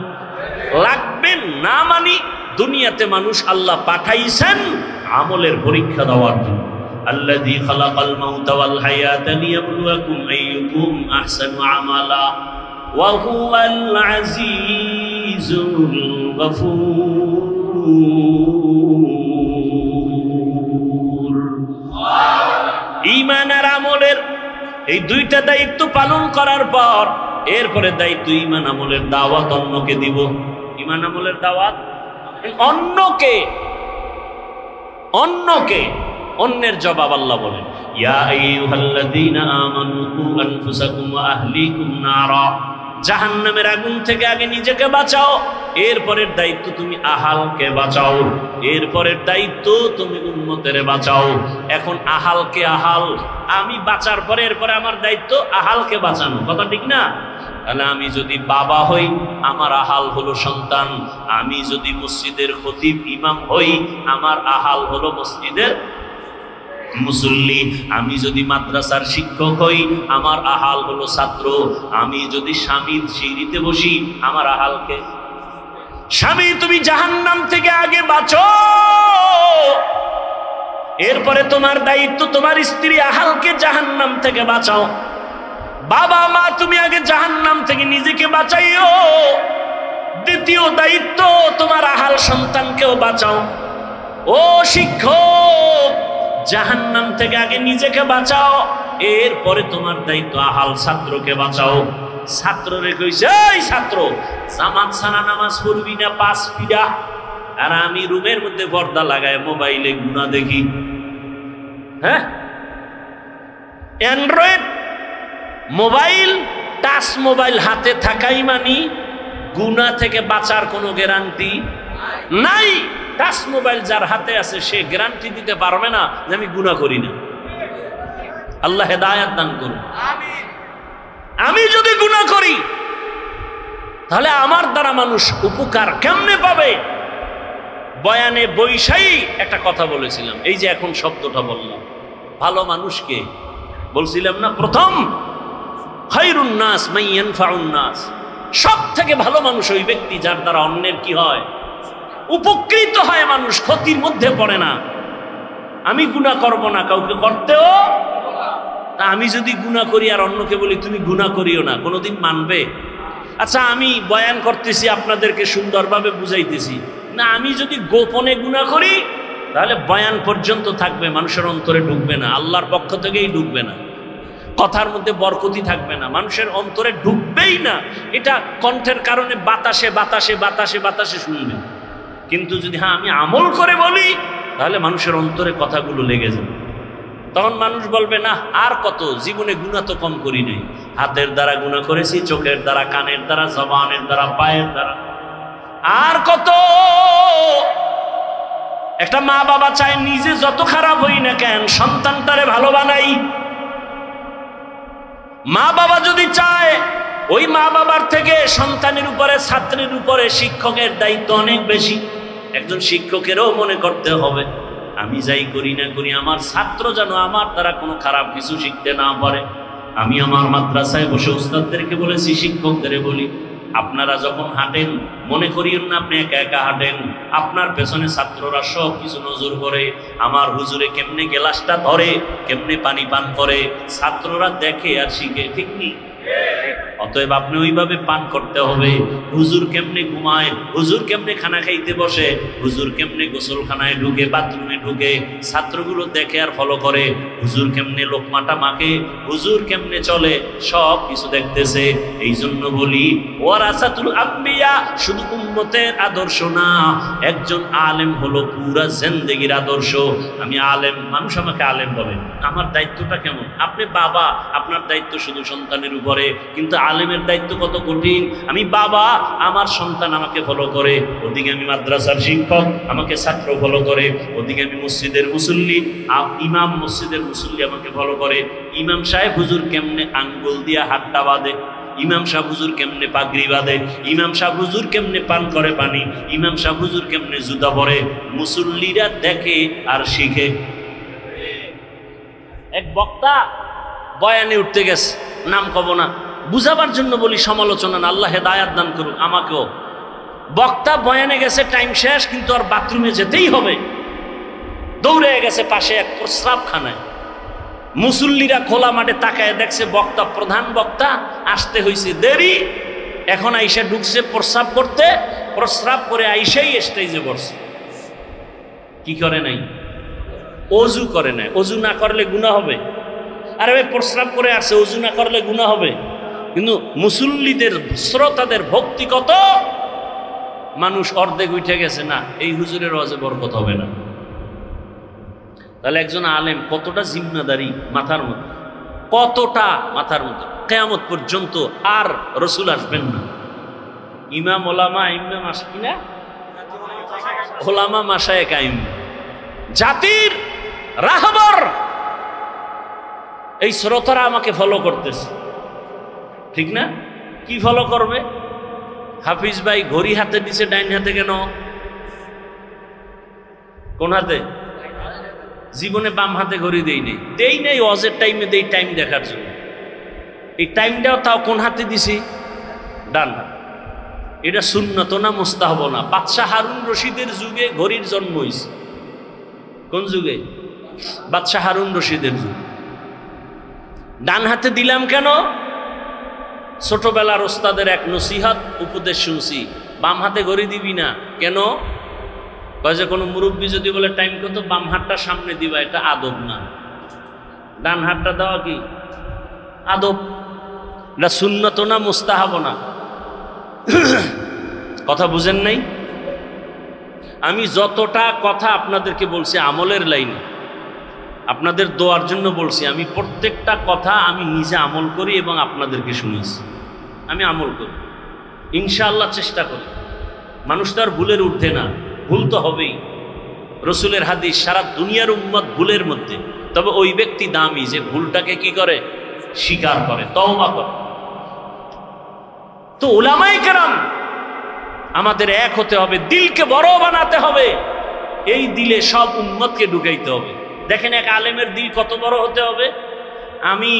লাগবে না। মানি দুনিয়াতে মানুষ আল্লাহ পাঠাইছেন আমলের পরীক্ষা দেওয়ার জন্য। আল্লাযী খালাকাল মাউতা ওয়াল হায়াতা লিয়াবলুয়াকুম আইয়ুকুম আহসানু আমালা ওয়া হুয়াল আজিজুল গফুর। ঈমান আর আমলের এই 2টা দায়িত্ব পালন করার পর এরপরে দায়িত্ব ঈমান আমলের দাওয়াত অন্যকে দিব। ঈমান আমলের দাওয়াত অন্যকে, অন্যের জবাব আল্লাহ বলেন, ইয়া আইয়ুহাল্লাযীনা আমানু কু আনফুসাকুম ওয়া আহলিকুম নারা। জাহান্নামের আগুন থেকে আগে নিজেকে বাঁচাও, এরপরের দায়িত্ব তুমি আহালকে বাঁচাও, এরপরের দায়িত্ব তুমি উম্মতের বাঁচাও। এখন আহালকে আহাল আমি বাঁচার পরে এরপরে আমার দায়িত্ব আহালকে বাঁচানো, কথা ঠিক না? তাহলে আমি যদি বাবা হই আমার আহাল হলো সন্তান, আমি যদি মসজিদের খতিব ইমাম হই আমার আহাল হলো মসজিদের মুসল্লি, আমি যদি মাদ্রাসার শিক্ষক হই আমার আহাল হলো ছাত্র, আমি যদি স্বামীর সিঁড়িতে বসি আমার আহালকে। স্বামী তুমি জাহান্নাম থেকে আগে বাঁচো, এরপরে তোমার দায়িত্ব তোমার স্ত্রী আহালকে জাহান্নাম থেকে বাঁচাও। বাবা মা তুমি আগে জাহান্নাম থেকে নিজেকে বাঁচাইও, দ্বিতীয় দায়িত্ব তোমার আহাল সন্তানকেও বাঁচাও। ও শিক্ষক জাহান্নাম থেকে আগে নিজেকে বাঁচাও, এরপরে তোমার দায়িত্ব আহাল ছাত্রকে বাঁচাও। ছাত্ররে কইছে, এই ছাত্র জামাত ছাড়া নামাজ পড়বি না 5 পিডা, আর আমি রুমের মধ্যে পর্দা লাগায় মোবাইলে গুনাহ দেখি। হ্যাঁ, অ্যান্ড্রয়েড মোবাইল, টাচ মোবাইল হাতে থাকাই মানি গুনাহ থেকে বাঁচার কোনো গ্যারান্টি নাই। টাচ মোবাইল যার হাতে আছে সে গ্যারান্টি দিতে পারবে না যে আমি গুনাহ করি না। আল্লাহ হেদায়েত দান করুন। আমি যদি গুনাহ করি তাহলে আমার দ্বারা মানুষ উপকার কেমনে পাবে? বয়ানে বৈশাই একটা কথা বলেছিলাম, এই যে এখন শব্দটা বললাম, ভালো মানুষকে বলছিলাম না প্রথম, খায়রুন নাস মান ইয়ানফাউন নাস, সব থেকে ভালো মানুষ ওই ব্যক্তি যার দ্বারা অন্যের কি হয়, উপকৃত হয়, মানুষ ক্ষতির মধ্যে পড়ে না। আমি গুনাহ করব না, কাউকে করতেও, আমি যদি গুনাহ করি আর অন্যকে বলি তুমি গুনাহ করিও না, কোনোদিন মানবে? আচ্ছা আমি বয়ান করতেছি আপনাদেরকে সুন্দরভাবে বুঝাইতেছি না, আমি যদি গোপনে গুনাহ করি তাহলে বয়ান পর্যন্ত থাকবে, মানুষের অন্তরে ঢুকবে না, আল্লাহর পক্ষ থেকেই ঢুকবে না, কথার মধ্যে বরকতি থাকবে না, মানুষের অন্তরে ঢুকবেই না। এটা কণ্ঠের কারণে বাতাসে বাতাসে বাতাসে বাতাসে শুনবে। কিন্তু যদি হ্যাঁ আমি আমল করে বলি তাহলে মানুষের অন্তরে কথাগুলো লেগে যাবে। তখন মানুষ বলবে না আর কত, জীবনে গুনাহ তো কম করি নাই, হাতের দ্বারা গুনাহ করেছি, চোখের দ্বারা, কানের দ্বারা, জবানের দ্বারা, পায়ের দ্বারা, আর কত। একটা মা বাবা চায় নিজে যত খারাপ হই না কেন সন্তানটারে ভালো বানাই। মা বাবা যদি চায়, ওই মা বাবার থেকে সন্তানের উপরে, ছাত্রের উপরে শিক্ষকের দায়িত্ব অনেক বেশি। একজন শিক্ষকেরও মনে করতে হবে আমি যাই করি না করি আমার ছাত্র যেন আমার দ্বারা কোনো খারাপ কিছু শিখতে না পারে। আমি আমার মাদ্রাসায় বসে উস্তাদদেরকে বলেছি, শিক্ষকদের বলি, আপনারা যখন হাঁটেন মনে করিয়েন না আপনি একা একা হাঁটেন, আপনার পেছনে ছাত্ররা সব কিছু নজর করে। আমার হুজুরে কেমনে গ্লাসটা ধরে, কেমনে পানি পান করে, ছাত্ররা দেখে আর শিখে, ঠিক নেই? অতএব আপনি ওইভাবে পান করতে হবে। হুজুর কেমনে ঘুমায়, হুজুর কেমনে খানা খাইতে বসে, হুজুর কেমনে গোসলখানায় ঢুকে, বাথরুমে ঢুকে, ছাত্রগুলো দেখে আর ফলো করে। হুজুর কেমনে লোকমাটা মাখে, হুজুর কেমনে চলে, সব কিছু দেখতেছে। এই জন্য বলি ওয়ারাসাতুল আম্বিয়া শুধু উম্মতের আদর্শ না, একজন আলেম হলো পুরা জিন্দেগির আদর্শ। আমি আলেম, মানুষ আমাকে আলেম বলে, আমার দায়িত্বটা কেমন? আপনি বাবা, আপনার দায়িত্ব শুধু সন্তানের উপরে, কিন্তু আলেমের দায়িত্ব কত কঠিন। আমি বাবা, আমার সন্তান আমাকে ফলো করে, ওদিকে আমি মাদ্রাসার শিক্ষক, আমাকে ছাত্র ফলো করে, ওদিকে আমি মসজিদের মুসল্লি, ইমাম মসজিদের মুসল্লি আমাকে ফলো করে। ইমাম সাহেব হুজুর কেমনে আঙ্গুল দিয়া হাতটা বাঁধে, ইমাম সাহেব হুজুর কেমনে পাগড়ি বাঁধে, ইমাম সাহেব হুজুর কেমনে পান করে পানি, ইমাম সাহেব হুজুর কেমনে জুতা পরে, মুসল্লিরা দেখে আর শিখে। এক বক্তা বয়ানে উঠতে গেছে, নাম কব না, বুঝাবার জন্য বলি, সমালোচনা না, আল্লাহ হেদায়াত দান করুক আমাকেও। বক্তা বয়ানে গেছে, টাইম শেষ, কিন্তু আর বাথরুমে যেতেই হবে। দৌড়ে গেছে পাশে এক প্রস্রাবখানায়। মুসল্লিরা খোলা মাঠে তাকায় দেখছে বক্তা, প্রধান বক্তা আসতে হয়েছে দেরি, এখন আইসা ঢুকছে প্রস্রাব করতে, প্রস্রাব করে আইসাই স্টেজে বসছে। কি করে নাই? অজু করে নাই। অজু না করলে গুনাহ হবে? আরে ভাই, প্রস্রাব করে আসছে, অজু না করলে গুনাহ হবে? কিন্তু মুসল্লিদের, শ্রোতাদের ভক্তি কত, মানুষ অর্ধেক উঠে গেছে, না এই হুজুরের ওয়াজে বরকত হবে না। তাহলে একজন আলেম কতটা জিম্মাদারি মাথার মধ্যে, কতটা মাথার মধ্যে। কিয়ামত পর্যন্ত আর রসুল আসবেন না। ইমাম ওলামা ইমাম আসে কিনা, ওলামা মাশায়ে কাইম, জাতির রাহবর। এই শ্রোতারা আমাকে ফলো করতেছে, ঠিক না? কি ফলো করবে? হাফিজ ভাই ঘড়ি হাতে দিছে, ডাইন হাতে কেন? কোন হাতে? জীবনে বাম হাতে ঘড়ি দেই নেই, ওয়াজের টাইমে দেই, টাইম দেখার জন্য। এই টাইমটাও তাও কোন হাতে দিছি? ডান হাতে। এটা সুন্নত না মুস্তাহাব না? বাদশাহ হারুন রশিদের যুগে ঘড়ির জন্ম হয়েছে। কোন যুগে? বাদশাহ হারুন রশিদের যুগে। ডান হাতে দিলাম কেন? ছোটবেলার ওস্তাদের এক নসিহত উপদেশ শুনছি, বাম হাতে ঘড়ি দিবি না কেন? কয় যে কোনো মুরব্বী যদি বলে টাইম কত, বাম হাতটা সামনে দিবা, এটা আদব না। ডান হাতটা দেওয়া কি আদব? এটা সুন্নত না মুস্তাহাব না? কথা বুঝেন নাই? আমি যতটা কথা আপনাদেরকে বলছি আমলের লাইনে, আপনাদের দোয়ার জন্য বলছি, আমি প্রত্যেকটা কথা আমি নিজে আমল করি এবং আপনাদেরকে শুনেছি। আমি আমল করি, ইনশাআল্লাহ চেষ্টা করি। মানুষ তো আর ভুলের ঊর্ধ্বে না, ভুল তো হবেই। রসুলের হাদিস, সারা দুনিয়ার উম্মত ভুলের মধ্যে, তবে ওই ব্যক্তি দামি যে ভুলটাকে কি করে, স্বীকার করে, তওবা করে। তো উলামায়ে কেরাম আমাদের এক হতে হবে, দিলকে বড় বানাতে হবে, এই দিলে সব উম্মতকে ঢুকাইতে হবে। দেখেন এক আলেমের দিল কত বড় হতে হবে। আমি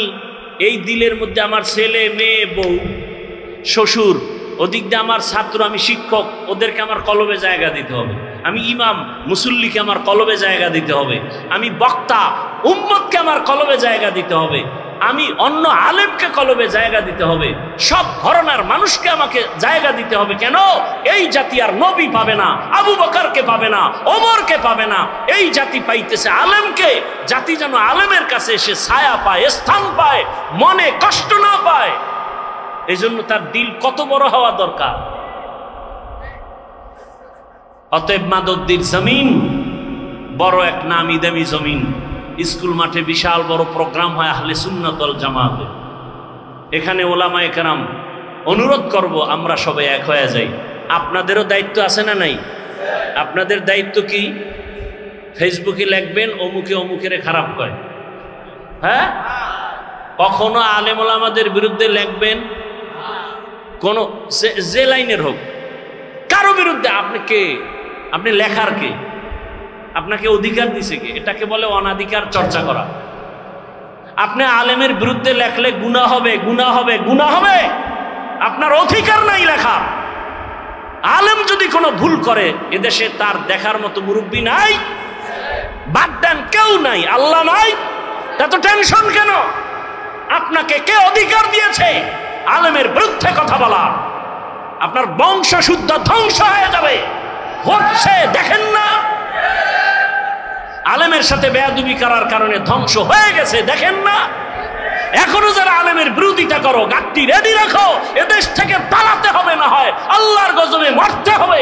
এই দিলের মধ্যে আমার ছেলে মেয়ে বউ শ্বশুর, ওদিক দিয়ে আমার ছাত্র, আমি শিক্ষক, ওদেরকে আমার কলবে জায়গা দিতে হবে। আমি ইমাম মুসল্লিকে আমার কলবে জায়গা দিতে হবে। আমি বক্তা উম্মতকে আমার কলবে জায়গা দিতে হবে। আমি অন্য আলেমকে কলবে জায়গা দিতে হবে। সব ঘরানার মানুষকে আমাকে জায়গা দিতে হবে। কেন? এই জাতি আর নবী পাবে না, আবু বকরকে পাবে না, ওমরকে পাবে না। এই জাতি পাইতেছে আলেমকে। জাতি যেন আলেমের কাছে এসে ছায়া পায়, স্থান পায়, মনে কষ্ট না পায়। এই জন্য তার দিল কত বড় হওয়া দরকার। অতএব মাদদ্দির জমিন বড় এক নামি দামি জমিন। স্কুল মাঠে বিশাল বড় প্রোগ্রাম হয় আহলে সুন্নাত ওয়াল জামাতে। এখানে ওলামায়ে কেরাম, অনুরোধ করব আমরা সবাই এক হয়ে যাই। আপনাদেরও দায়িত্ব আছে না নাই? আপনাদের দায়িত্ব কি? ফেসবুকে লিখবেন অমুকে অমুকের খারাপ কয়, হ্যাঁ? কখনো আলেম ওলামাদের বিরুদ্ধে লিখবেন, কোন যে লাইনের হোক কারো বিরুদ্ধে। আপনি কে? আপনি লেখার কে? আপনাকে অধিকার দিছে কে? এটাকে বলে অনাধিকার চর্চা করা। আপনি আলেমের বিরুদ্ধে লেখলে গুনাহ হবে, গুনাহ হবে, গুনাহ হবে। আপনার অধিকার নাই লেখার। আলেম যদি কোনো ভুল করে, এদেশে তার দেখার মতো মুরব্বী নাই, বাদ দেন, কেউ নাই, আল্লাহ নাই, এত টেনশন কেন? আপনাকে কে অধিকার দিয়েছে আলেমের বিরুদ্ধে কথা বলা? আপনার বংশ শুদ্ধ ধ্বংস হয়ে যাবে। হচ্ছে, দেখেন না? আলেমের সাথে বেয়াদবি করার কারণে ধ্বংস হয়ে গেছে, দেখেন না? এখনো যারা আলেমের বিরোধিতা করো, গাঁটটি রেডি রাখো, এদেশ থেকে পালাতে হবে, না হয় আল্লাহর গজবে মরতে হবে।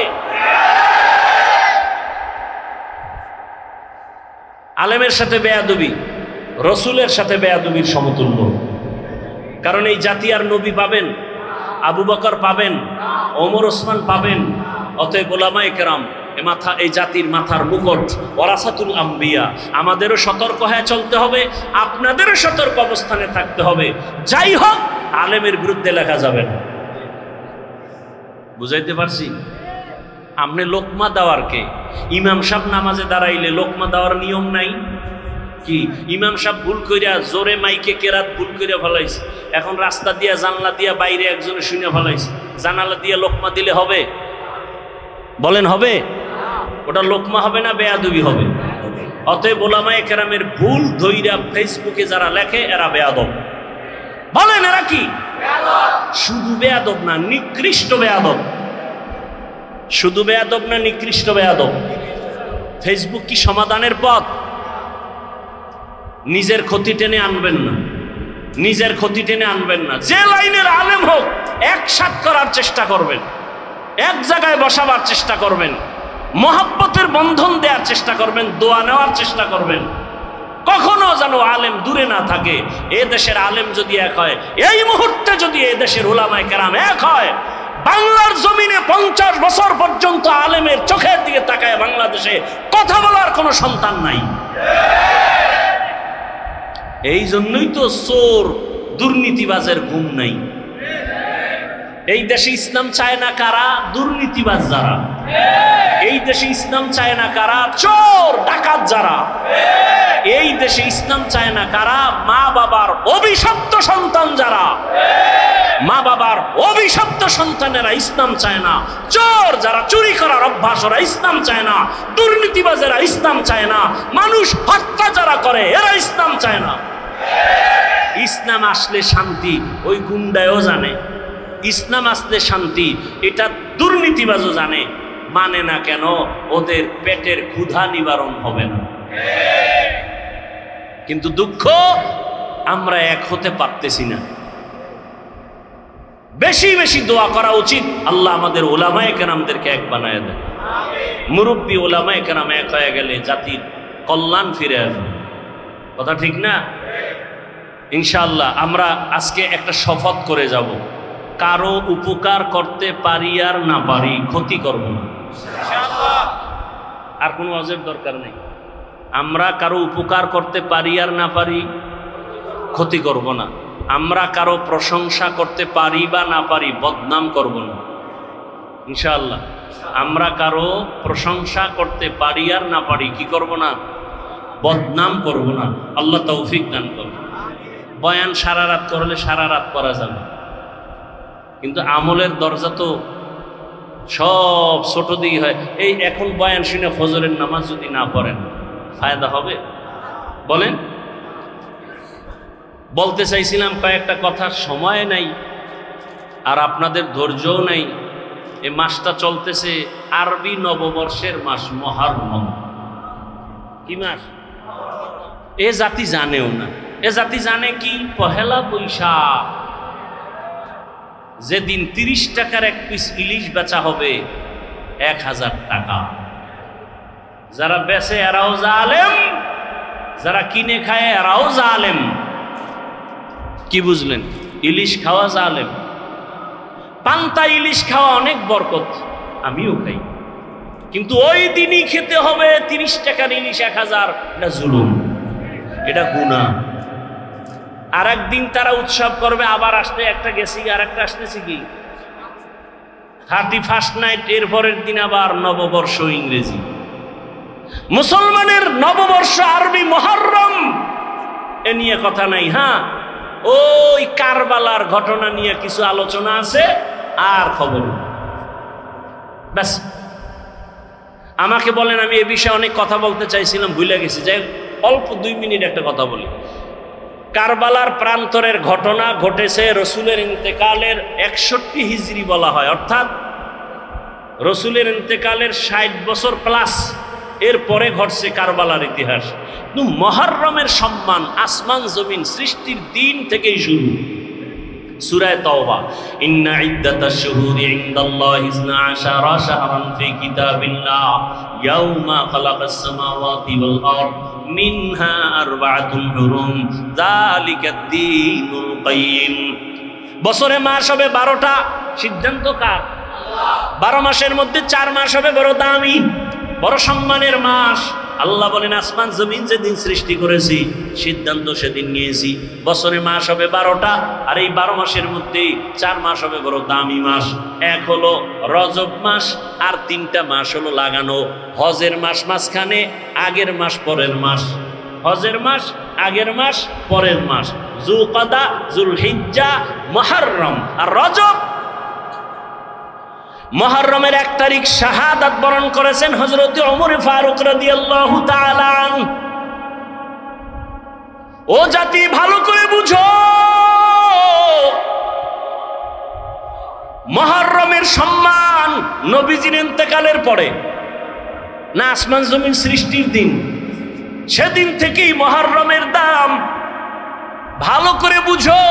আলেমের সাথে বেয়াদবি রসুলের সাথে বেয়াদবির সমতুল্য। কারণ এই জাতি আর নবী পাবেন, আবু বকর পাবেন, ওমর ওসমান পাবেন। অতএব ওলামায়ে কেরাম এই জাতির মাথার মুকুট, ওয়ারাসাতুল আম্বিয়া। আমাদেরও সতর্ক হয়ে চলতে হবে, আপনাদেরও সতর্ক অবস্থানে থাকতে হবে। যাই হোক, আলেমের বিরুদ্ধে লেখা যাবে না। বুঝাইতে পারছি? আপনি লোকমা দেওয়ার কে? ইমাম সাহেব নামাজে দাঁড়াইলে লোকমা দেওয়ার নিয়ম নাই কি? ইমাম সাহেব ভুল কইরা জোরে মাইকে কেরাত ভুল কইরা ফেলাইছে, এখন রাস্তা দিয়া জানলা দিয়া বাইরে একজনে শুনে ফেলাইছে, জানালা দিয়া লোকমা দিলে হবে? বলেন হবে? ওটা লোকমা হবে না বেয়াদবি হবে? অতএব ওলামায়ে কেরামের ভুল ধইরা ফেসবুকে যারা লেখে এরা বেয়াদব। বলেন এরা কি? শুধু বেয়াদব না, নিকৃষ্ট বেয়াদব। শুধু বেয়াদব না, নিকৃষ্ট বেয়াদব। ফেসবুক কি সমাধানের পথ? নিজের ক্ষতি টেনে আনবেন না, নিজের ক্ষতি টেনে আনবেন না। যে লাইনের আলেম হোক, একসাথ করার চেষ্টা করবেন, এক জায়গায় বসাবার চেষ্টা করবেন, মহব্বতের বন্ধন দেওয়ার চেষ্টা করবেন, দোয়া নেওয়ার চেষ্টা করবেন। কখনো যেন আলেম দূরে না থাকে। এ দেশের আলেম যদি এক হয়, এই মুহূর্তে যদি এ দেশের উলামায়ে কেরাম এক হয়, বাংলার জমিনে 50 বছর পর্যন্ত আলেমের চোখের দিকে তাকায় বাংলাদেশে কথা বলার কোনো সন্তান নাই। এই জন্যই তো চোর দুর্নীতিবাজের ঘুম নাই। এই দেশে ইসলাম চায় না কারা? দুর্নীতিবাজ যারা। এই দেশে ইসলাম চায় না কারা? চোর ডাকাত যারা। এই দেশে ইসলাম চায় না কারা? মা বাবার অভিশপ্ত সন্তান যারা। মা বাবার অভিশপ্ত সন্তানেরা ইসলাম চায় না। চোর যারা, চুরি করার অভ্যাস, ওরা ইসলাম চায় না। দুর্নীতিবাজেরা ইসলাম চায় না। মানুষ হত্যা যারা করে এরা ইসলাম চায় না। ইসলাম আসলে শান্তি ওই গুন্ডায়ও জানে, ইসলাম আসলে শান্তি এটা দুর্নীতিবাজও জানে। মানে না কেন? ওদের পেটের ক্ষুধা নিবারণ হবে না। কিন্তু দুঃখ, আমরা এক হতে পারতেছি না। বেশি বেশি দোয়া করা উচিত, আল্লাহ আমাদের ওলামায়ে কেরামদেরকে এক বানায় দেয়। মুরব্বী ওলামায়ে কেরাম এক হয়ে গেলে জাতির কল্যাণ ফিরে আসবে। কথা ঠিক না? ইনশাআল্লাহ আমরা আজকে একটা শপথ করে যাব, কারো উপকার করতে পারি আর না পারি, ক্ষতি করব না। আর কোনো ওয়াজের দরকার নেই। আমরা কারো উপকার করতে পারি আর না পারি, ক্ষতি করব না। আমরা কারো প্রশংসা করতে পারি বা না পারি, বদনাম করব না ইনশাআল্লাহ। আমরা কারো প্রশংসা করতে পারি আর না পারি, কি করব না? বদনাম করব না। আল্লাহ তৌফিক দান করুন। বয়ান সারা রাত করলে সারা রাত করা যাবে, কিন্তু আমলের দরজা তো সব ছোট দিকে হয়। এই এখন বয়ান শুনে ফজরের নামাজ যদি না পড়েন, ফায়দা হবে? বলেন। বলতে চাইছিলাম কয়েকটা কথা, সময় নাই আর আপনাদের ধৈর্যও নাই। এই মাসটা চলতেছে আরবি নববর্ষের মাস, মুহররম। কি মাস? এ জাতি জানেও না। এ জাতি জানে কি? পহেলা বৈশাখ, যেদিন 30 টাকার এক পিস ইলিশ বেচা হবে 1000 টাকা। যারা বেচে এরাও জালেম, যারা কিনে খায় এরাও জালেম। কি বুঝলেন? ইলিশ খাওয়া জালেম। পান্তা ইলিশ খাওয়া অনেক বরকত, আমিও খাই। কিন্তু ওই দিনই খেতে হবে 30 টাকার ইলিশ 1000। এটা জুলুম, এটা গুনাহ। আর একদিন তারা উৎসব করবে, আবার আসতে একটা গেছি, আর একটা আসতেছে কি 31st নাইট, এর পরের দিন আবার নববর্ষ ইংরেজি। মুসলমানের নববর্ষ আরবি মুহররম, এ নিয়ে কথা নাই। হ্যাঁ, ওই কারবালার ঘটনা নিয়ে কিছু আলোচনা আছে, আর খবর ব্যাস। আমাকে বলেন, আমি এ বিষয়ে অনেক কথা বলতে চাইছিলাম, ভুলে গেছি। যাই অল্প 2 মিনিট একটা কথা বলি। কারবালার প্রান্তরের ঘটনা ঘটেছে রসুলের ইন্তেকালের 61 হিজরি বলা হয়, অর্থাৎ রসুলের ইন্তেকালের 60 বছর প্লাস এরপরে ঘটছে কারবালার ইতিহাস। কিন্তু মুহররমের সম্মান আসমান জমিন সৃষ্টির দিন থেকেই শুরু। সূরা তাওবা, ইন্না ইদ্দাতাশ শুহুরি ইনদাল্লাহি 12 শাহরান ফি কিতাবিল্লাহ ইয়াওমা খালাকাস সামাওয়াতি ওয়াল আরদ মিনহা আরবাআতুন হুরুম যালিকাদ দীনুল কাইয়্যিম। বছরে মাস হবে 12টা, সিদ্ধান্ত কার? আল্লাহ। 12 মাসের মধ্যে 4 মাস হবে বড় দামি, বড় সম্মানের মাস। আল্লাহ বলেন, আসমান জমিন যেদিন সৃষ্টি করেছি সিদ্ধান্ত সেদিন নিয়েছি, বছরে মাস হবে 12টা, আর এই 12 মাসের মধ্যে 4 মাস হবে বড় দামি মাস। এক হলো রজব মাস, আর 3টা মাস হলো লাগানো। হজের মাস মাঝখানে, আগের মাস পরের মাস। হজের মাস আগের মাস পরের মাস, যুলকাদা, যুলহিজ্জা, মুহররম আর রজব। মুহররমের 1 তারিখ শাহাদাত বরণ করেছেন হযরত ওমর ফারুক রাদিয়াল্লাহু তাআলা আনহু। ও জাতি, ভালো করে বুঝো, মুহররমের সম্মান নবীজির ইন্তেকালের পরে না, আসমান জমিন সৃষ্টির দিন, সেদিন থেকেই মুহররমের দাম। ভালো করে বুঝো,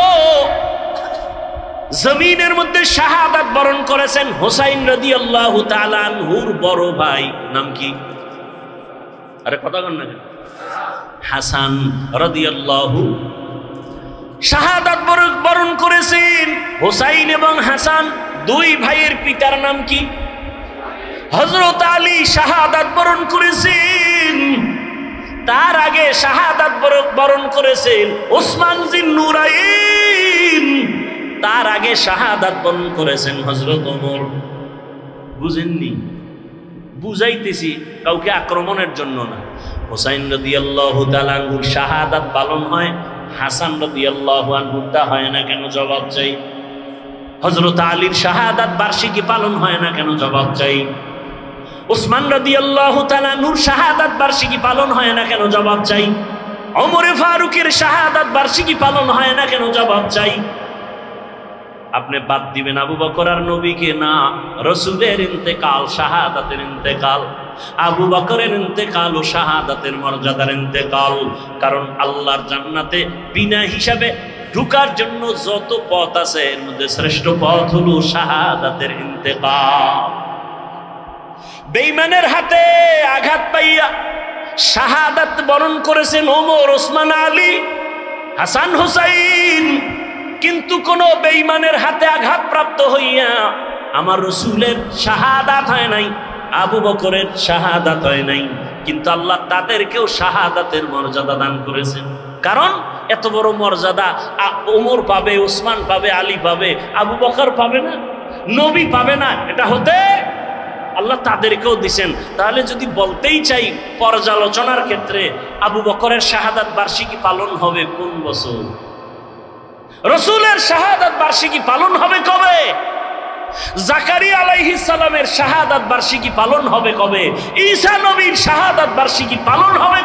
জমিনের মধ্যে শাহাদাত বরণ করেছেন হুসাইন রাদিয়াল্লাহু তাআলা আনহুর বড় ভাই, নাম কি? আরে কথা বল না, হাসান রাদিয়াল্লাহু। শাহাদাত বরণ করেছেন হুসাইন এবং হাসান, 2 ভাইয়ের পিতার নাম কি? হযরত আলী শাহাদাত বরণ করেছেন। তার আগে শাহাদাত বরণ করেছেন ওসমান জিন্নুরাইন। তার আগে শাহাদাত বরণ করেছেন হযরত ওমর। বুঝেননি? বুঝাইতেছি, কাউকে আক্রমণের জন্য না। হুসাইন রাদিয়াল্লাহু তাআলা আনহুর শাহাদাত পালন হয়, হাসান রাদিয়াল্লাহু আনহুরটা হয় না কেন? জবাব চাই। হযরত আলীর শাহাদাত বার্ষিকী পালন হয় না কেন? জবাব চাই। ওসমান রাদিয়াল্লাহু তাআলা আনহুর শাহাদাত বার্ষিকী পালন হয় না কেন? জবাব চাই। ওমর ফারুকের শাহাদাত বার্ষিকী পালন হয় না কেন? জবাব চাই। আপনি বাদ দিবেন আবু বকর আর নবীকে? না, রাসূলের ইন্তেকাল শাহাদাতের ইন্তেকাল, আবু বকরের ইন্তেকাল ও শাহাদাতের মর্যাদার ইন্তেকাল। কারণ আল্লাহর জান্নাতে বিনা হিসাবে ঢোকার জন্য যত পথ আছে, এর মধ্যে শ্রেষ্ঠ পথ হলো শাহাদাতের ইন্তেকাল। বেঈমানের হাতে আঘাত পাইয়া শাহাদাত বরণ করেছেন ওমর, ওসমান, আলী, হাসান, হুসাইন। কিন্তু কোন বেঈমানের হাতে আঘাত প্রাপ্ত হইয়া আমার রাসূলের শাহাদাত হয় নাই, আবু বকরের শাহাদাত হয় নাই। কিন্তু আল্লাহ তাদেরকেও শাহাদাতের মর্যাদা দান করেছেন। কারণ এত বড় মর্যাদা ওমর পাবে, ওসমান পাবে, আলী পাবে, আবু বকর পাবে না, নবী পাবে না। এটা হতে আল্লাহ তাদেরকেও দিছেন। তাহলে যদি বলতেই চাই পর্যালোচনার ক্ষেত্রে, আবু বকরের শাহাদাত বার্ষিকী পালন হবে কোন বছর? রাসূলের শাহাদাত বার্ষিকী পালন হবে কবে? জাকারিয়া আলাইহিস সালামের শাহাদাত বার্ষিকী পালন হবে কবে? ঈসা নবীর শাহাদাত বার্ষিকী পালন হবে